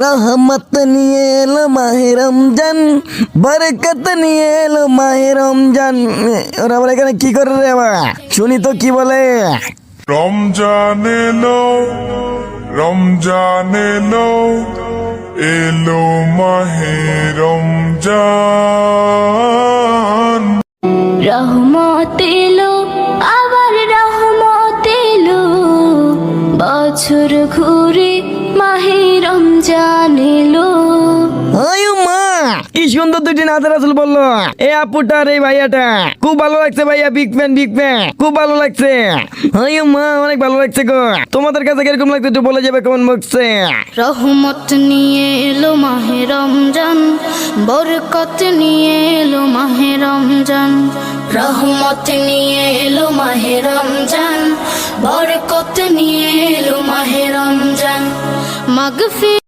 রহমত নিয়ে এলো মাহে রমজান, বরকত নিয়ে এলো মাহে রমজান। ওরা আবার এখানে কি করে রে বাবা, শুনি তো কি বলে। রমজান এলো, রমজান এলো, এলো মাহে রমজান। রহমত এলো, আবার রহমত এলো, বছর ঘুরে মাহে রমজান এলো। আয়ু মা, কি সুন্দর দুটি নাচের আসল বললো এই আপুটা আর এই ভাইয়াটা। খুব ভালো লাগছে ভাইয়া, বিগ ফ্যান বিগ ফ্যান, খুব ভালো লাগছে। আয়ু মা, অনেক ভালো লাগছে গো। তোমাদের কাছে কিরকম লাগছে একটু বলে যাবে কমেন্ট বক্সে। রহমত নিয়ে এলো মাহে রমজান, বরকত নিয়ে এলো মাহে রমজান। রহমত নিয়ে এলো মাহে রমজান, বরকত নিয়ে এলো মাহে রমজান। মাগফিরাত